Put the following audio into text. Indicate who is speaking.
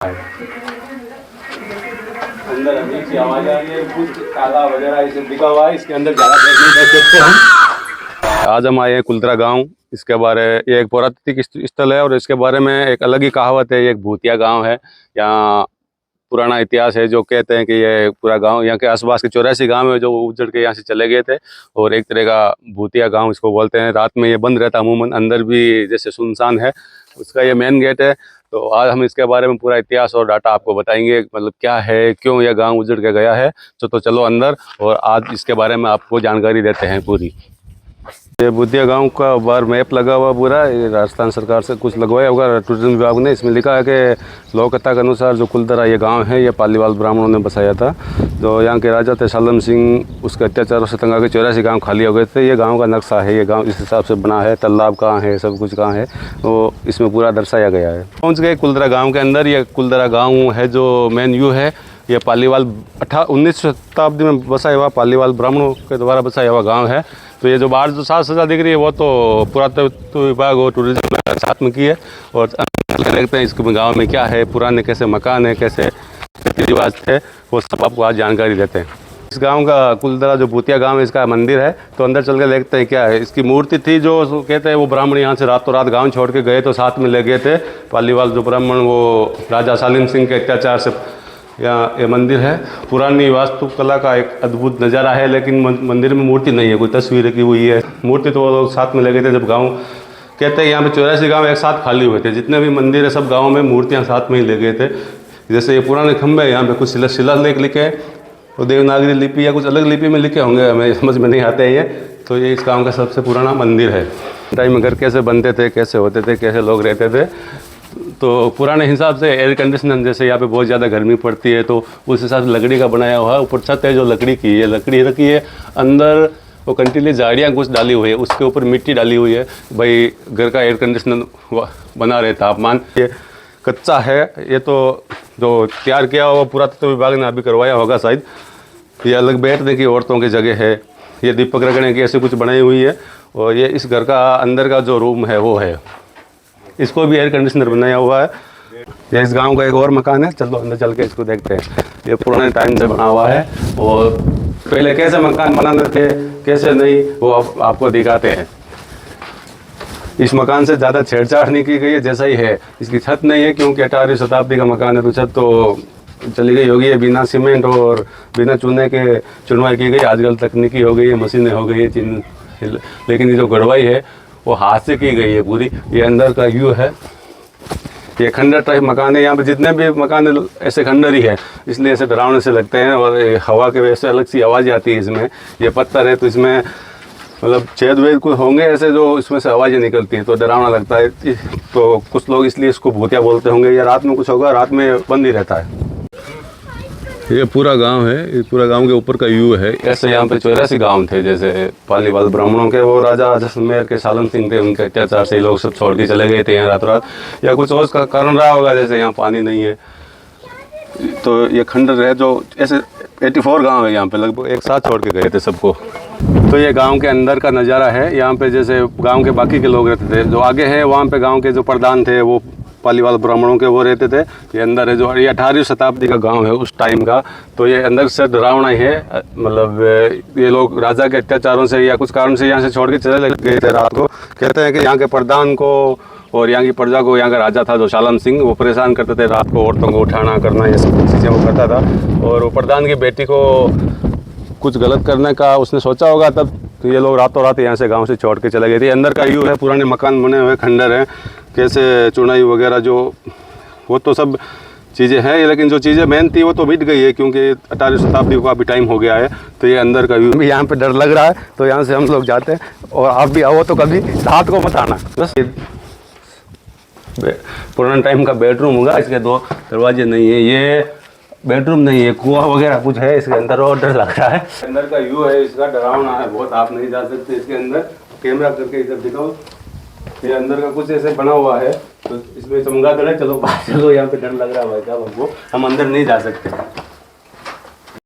Speaker 1: अंदर अजीब सी आवाज आ रही है, कुछ काला वगैरह इसे दिखा हुआ है, इसके अंदर ज़्यादा देख नहीं सकते हम। आज हम आए हैं कुल्तरा गांव। इसके बारे ये एक पुरातात्विक स्थल है और इसके बारे में एक अलग ही कहावत है। ये एक भूतिया गांव है। यहाँ पुराना इतिहास है जो कहते हैं कि ये पूरा गांव, यहाँ के आसपास के 84 गांव है जो उजड़ के यहाँ से चले गए थे और एक तरह का भूतिया गांव इसको बोलते हैं। रात में ये बंद रहता है अमूमन, अंदर भी जैसे सुनसान है। उसका ये मेन गेट है। तो आज हम इसके बारे में पूरा इतिहास और डाटा आपको बताएंगे, मतलब क्या है, क्यों यह गांव उजड़ के गया है। तो चलो अंदर और आज इसके बारे में आपको जानकारी देते हैं पूरी। ये भूतिया गांव का बाहर मैप लगा हुआ पूरा, ये राजस्थान सरकार से कुछ लगवाया होगा टूरिज्म विभाग ने। इसमें लिखा है कि लोक कथा के अनुसार जो कुलतरा ये गांव है ये पालीवाल ब्राह्मणों ने बसाया था। जो यहाँ के राजा थे सालम सिंह, उसके अत्याचारों से तंग आके 84 गाँव खाली हो गए थे। ये गाँव का नक्शा है, ये गाँव इस हिसाब से बना है। तालाब कहाँ है, सब कुछ कहाँ है, तो इसमें पूरा दर्शाया गया है। पहुँच गए कुलतरा गाँव के अंदर। ये कुलतरा गाँव है जो मेन व्यू है। ये पालीवाल 19वीं शताब्दी में बसाया हुआ पालीवाल ब्राह्मणों के द्वारा बसाया हुआ गांव है। तो ये जो बाहर जो साज सज्जा दिख रही है वो तो पुरातत्व विभाग और टूरिज्म साथ में की है। और देखते हैं इसके गांव में क्या है, पुराने कैसे मकान है, कैसे रीति रिवाज थे, वो सब आपको आज जानकारी देते हैं। इस गांव का कुलतरा जो भूतिया गांव है, इसका मंदिर है। तो अंदर चल के देखते हैं क्या है। इसकी मूर्ति थी जो कहते हैं वो ब्राह्मण यहाँ से रातों रात गाँव छोड़ के गए तो साथ में ले गए थे। पालीवाल जो ब्राह्मण वो राजा सालिम सिंह के अत्याचार से यहाँ ये मंदिर है। पुरानी वास्तुकला का एक अद्भुत नज़ारा है, लेकिन मंदिर में मूर्ति नहीं है, कोई तस्वीर रखी हुई है। मूर्ति तो वो लोग साथ में ले गए थे जब गांव, कहते हैं यहाँ पे 84 गांव एक साथ खाली हुए थे। जितने भी मंदिर है सब गाँव में मूर्तियाँ साथ में ही ले गए थे। जैसे ये पुराने खंभे हैं, यहाँ पे कुछ शिलालेख लिखे हैं और देवनागरी लिपि या कुछ अलग लिपि में लिखे होंगे, हमें समझ में नहीं आते हैं ये। तो ये इस गाँव का सबसे पुराना मंदिर है। टाइम में घर कैसे बनते थे, कैसे होते थे, कैसे लोग रहते थे, तो पुराने हिसाब से एयर कंडीशनर, जैसे यहाँ पे बहुत ज़्यादा गर्मी पड़ती है तो उस हिसाब से लकड़ी का बनाया हुआ है। ऊपर छत है जो लकड़ी की है, लकड़ी रखी है। अंदर वो कंटीली झाड़ियाँ कुछ डाली हुई है, उसके ऊपर मिट्टी डाली हुई है भाई घर का एयर कंडीशनर बना रहे तापमान। ये कच्चा है, ये तो जो तैयार किया हुआ पुरातत्व विभाग ने अभी करवाया होगा शायद। ये अलग बैठने की औरतों की जगह है, ये दीपक रखने की ऐसे कुछ बनाई हुई है। और ये इस घर का अंदर का जो रूम है वो है, इसको भी एयर कंडीशनर बनाया हुआ है। ये इस गांव का एक और मकान है, चलो अंदर चल के इसको देखते हैं। ये पुराने टाइम से बना हुआ है और पहले कैसे मकान बनाते थे कैसे नहीं वो आपको दिखाते हैं। इस मकान से ज़्यादा छेड़छाड़ नहीं की गई है, जैसा ही है। इसकी छत नहीं है क्योंकि 18वीं शताब्दी का मकान है, तो छत तो चली गई होगी। बिना सीमेंट और बिना चूने के चुनवाई की गई। आजकल तकनीकी हो गई है, मशीनें हो गई है, लेकिन ये जो गढ़वाई है वो हाथ से की गई है पूरी। ये अंदर का व्यू है। ये खंडर टाइप मकान है। यहाँ पे जितने भी मकान है ऐसे खंडर ही है, इसलिए ऐसे डरावने से लगते हैं। और हवा के वजह से अलग सी आवाज़ आती है इसमें। ये पत्थर है तो इसमें मतलब छेद वेद कुछ होंगे ऐसे जो इसमें से आवाज़ें निकलती हैं, तो डरावना लगता है। तो कुछ लोग इसलिए इसको भूतिया बोलते होंगे। या रात में कुछ होगा, रात में बंद ही रहता है। ये पूरा गांव है, ये पूरा गांव के ऊपर का व्यू है। ऐसे यहाँ पे 84 गांव थे, जैसे पालीवाल ब्राह्मणों के वो राजा जैसलमेर के सालम सिंह थे, उनके अत्याचार से लोग सब छोड़ के चले गए थे यहाँ रात रात। या कुछ और का कारण रहा होगा, जैसे यहाँ पानी नहीं है। तो ये खंडर है जो ऐसे 84 गांव है यहाँ पे, लगभग एक साथ छोड़ के गए थे सबको। तो ये गांव के अंदर का नज़ारा है। यहाँ पे जैसे गांव के बाकी के लोग रहते थे, जो आगे हैं वहाँ पे गांव के जो प्रधान थे वो पालीवाल ब्राह्मणों के वो रहते थे। ये अंदर है जो ये 18वीं शताब्दी का गांव है उस टाइम का। तो ये अंदर से डरावना ही है, मतलब ये लोग राजा के अत्याचारों से या कुछ कारण से यहाँ से छोड़ के चले गए थे रात को। कहते हैं कि यहाँ के प्रधान को और यहाँ की प्रजा को, यहाँ का राजा था जो सालम सिंह, वो परेशान करते थे रात को, औरतों को उठाना करना ये सब चीज़ें वो करता था। और वो प्रधान की बेटी को कुछ गलत करने का उसने सोचा होगा तब, तो ये लोग रातों रात यहाँ से गांव से छोड़ के चले गए थे। अंदर का व्यू है, पुराने मकान बने हुए खंडर हैं, कैसे चुनाई वगैरह जो वो तो सब चीज़ें हैं। लेकिन जो चीज़ें मेन थी वो तो मिट गई है क्योंकि 18वीं शताब्दी का भी टाइम हो गया है। तो ये अंदर का व्यू भी, यहाँ पे डर लग रहा है तो यहाँ से हम लोग जाते हैं। और आप भी आओ तो कभी रात को मत आना। बस पुराना टाइम का बेडरूम होगा, इसके 2 दरवाजे नहीं है। ये बेडरूम नहीं है, कुआं वगैरह कुछ है इसके अंदर और डर लग रहा है। अंदर का व्यू है इसका, डरावना है बहुत, आप नहीं जा सकते इसके अंदर। कैमरा करके इधर दिखाओ। ये अंदर का कुछ ऐसे बना हुआ है, तो इसमें चमगादड़ है। चलो बाहर चलो, यहाँ पे डर लग रहा है भाई साहब हमको, हम अंदर नहीं जा सकते।